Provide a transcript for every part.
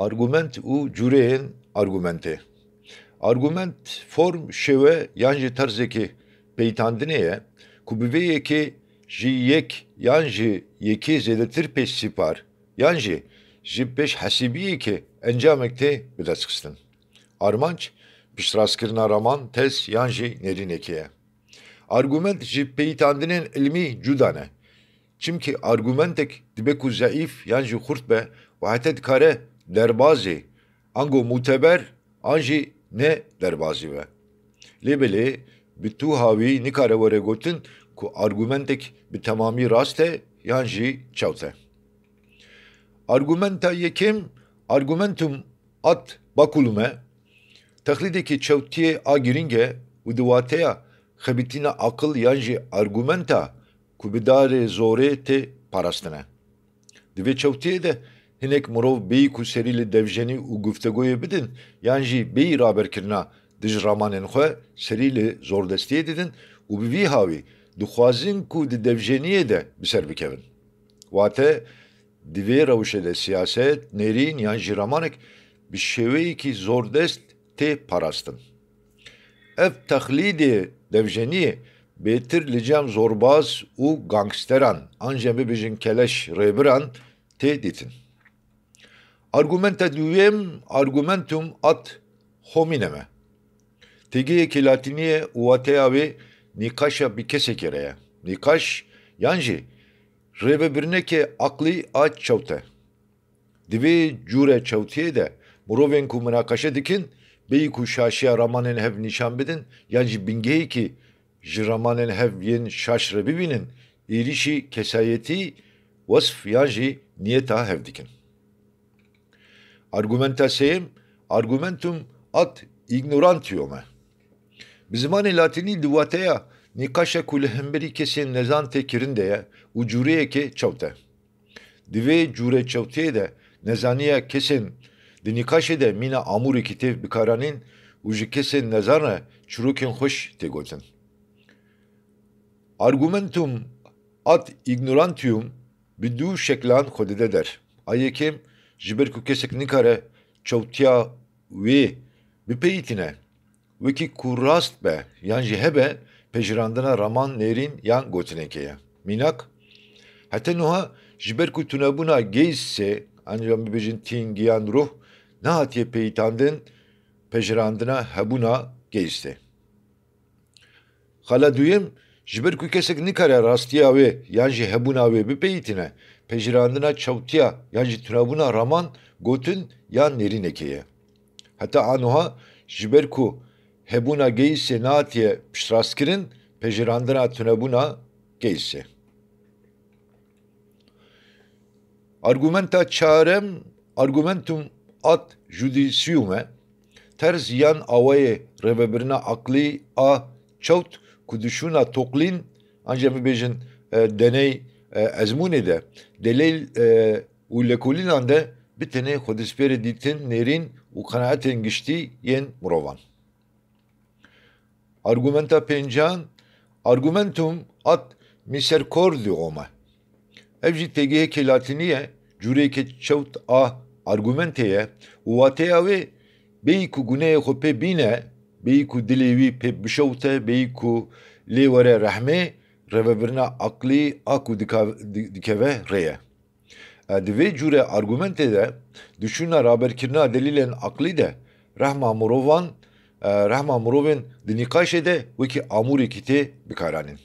Argument û cüreyên argumentê. Argument form şewe yan jî terzekê peytandinê ye ku bi vê yekê ji yek yan ji yekê zêdetir pêş sîpar yan jî ji pêş hesîbiyekê encamek tê bi dest xistin. Armanc piştrast-kirina raman tez yan jî nêrînekê ye. Argument ji peytandinên ilmî cuda ne. Çimkî argumentek dibe ku zeîf yan jî xurt be û hete dikare derbazê ango muteber an jî ne derbazî be. Lêbelê bi tu havî nikare were gotin ku argumentek bi temamî rast e yan jî çewt e. Argumenta yekem argumentum ad bakulum e texlîdekî çewtiyê a giring e û di wateya xebitîna aqil yan jî argumenta ku bi darê zorê tê parastin e. Di vê çewtiyê de hinek mirov bêyî ku serî li devjenî û guftegoyê bidin yan jî bêyî raberkirina di ji ramanên xwe serî li zordestiyê didin û bi vî havî dixwazin ku di devjeniyê de bi ser bikevin. Wate di vê rewşê de siyaset, nêrîn yan jî ramanek bi şêweyekî zordest tê parastin. Ev texlîdê devjeniyê bêtir li cem zorbaz û gangsteran an jî em bibêjin keleş rêbiran tê dîtin. Argumenta duyem argumentum ad hominem e. Têgihekî latînî ye û wateya wê nîqaşa bi kesekê re ye. Nîqaş yan jî rêvebirinekê aqlî a çewt e. Di vê cûre çewtiyê de mirovên ku münaqeşe dikin bêyî ku şaşiya ramanên hev nîşan bidin yan jî bingehekî ji ramanên hev yên şaş re bibînin êrişî kesayetî wesf yan jî niyeta hev dikin. Argumenta sêyem argumentum ad ignorantium e. Bi zimanê latînî di wateya nîqaşa ku li hemberî kesên nezan tê kirin de ye û cûreyekê çewt e. Di vê cûre çewtiyê de nezaniya kesên di nîqaşê de mîna amûrekî tê bikaranîn û ji kesên nezan re çîrokên xweş tê gotin. Argumentum ad ignorantium bi dû şeklan xwe dide der. A yekem ji ber ku kesek nikare çewtiya wê bipeyîtîne wekî ku rast be yan jî hebe pejirandina raman nêrîn yan gotinekê ye. Mînak hete niha ji ber ku tunebûna geyîsê an jî em bibêjin tîn giyan ruh nehatiye peyîtandin pejirandina hebûna geyîstê. Xala duyem ji ber ku kesek nikare rastiya wê yan jî hebûna wê bipeyîtîne pejirandina çewtiya yan jî tunebûna raman gotin yan nêrînekê ye. Heta aniha ji ber ku hebûna geyîsê nehatiye piştrastkirin pejirandina tunebûna geyîsê. Argumenta çarem argumentum ad judicium e terz yan awayê rêvebirina aqlî a çewt ku dişûna toqlîn an jî em bibêjin deney ezmûnê de delêl û lekolînan de bi tenê xwedîspêrê dîtin nêrîn û qenaetên giştî yên mirovan. Argumenta pêncan argumentum ad misericordium e. Ev jî têgihekê latînî ye cûreyekê çewt a argumentê ye û wateya wê bêyî ku gunehê xwe pê bîne bêyî ku dilê wî pê bişewte bêyî ku lê were rehmê rêvebirina aqlî a ku dikeve rê ye. Di vê cûre argumentê de dişûna raberkirina delîlên aqlî de rehma mirovên di nîqaşê de wekî amûrekî tê bikaranîn.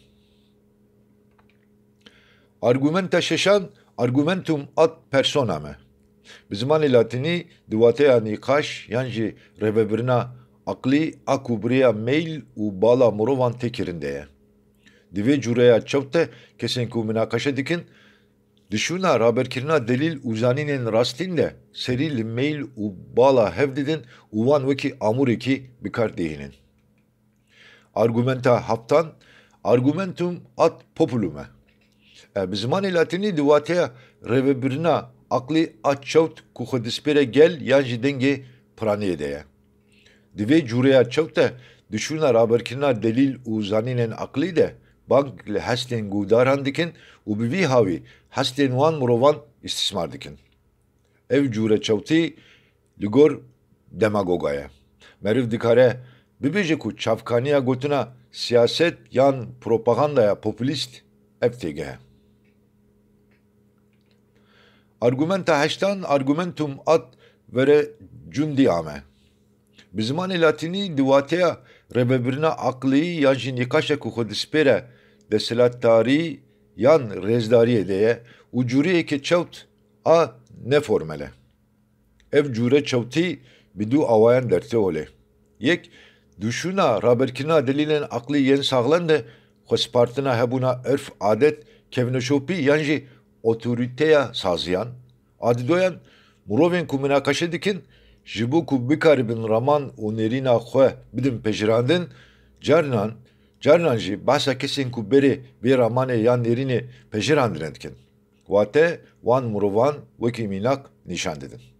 Argumenta şeşan argumentum ad personam e. Bi zimanê latînî di wateya nîqaş yan jî rêvebirina aqlî a ku birêya meyl û bala mirovan tê kirin de ye. Di vê cûreya çewt de kesên ku münaqeşe dikin dişûna raberkirina delîl û zanînên rastîn de serî li meyl û bala hev didin û wan wekî amûrekî bikar dihînin. Argumenta haftan argumentum ad populum e. Bi zimanê latînî di wateya rêvebirina aqlî a çewt ku xwedîspêre gel yan jî dengê piraniyê de ye. Di vê cûreya çewt de dişûna raberkirina delîl û zanînên aqlî de bang li hestên guhdaran dikin û bi vî havî hestên wan mirovan îstismar dikin. Ev cûre çewtî Ligor demagogaya. Meriv dikare bibêje ku çavkaniya gotina siyaset yan propagandaya popülist ev Argumenta heştan argumentum at vere cundi ame. Bi zimanê latînî diwateya rêvebirina aqlî yan jî nîqaşek ku xwe dispêre desthilatdarî yan rêzdariyê de ye û curiyekî çewt a neformel e. Ev cure çewtî bi dû awayan dertê olê. Yek, duşuna raberkirina delîlên aqlî yên saxlan de xwespartina hebûna erf adet kevneşopî yan jî otorîteya saziyan, adidoyan mirovên ku münaqeşe dikin ji bo ku bikaribin raman û nêrîna xwe bidin pejirandin, carinan jî behsa kesên ku berê vê ramanê yan nêrînê pejirandine dikin. Wate wan mirovan wekî mînak nîşan didin.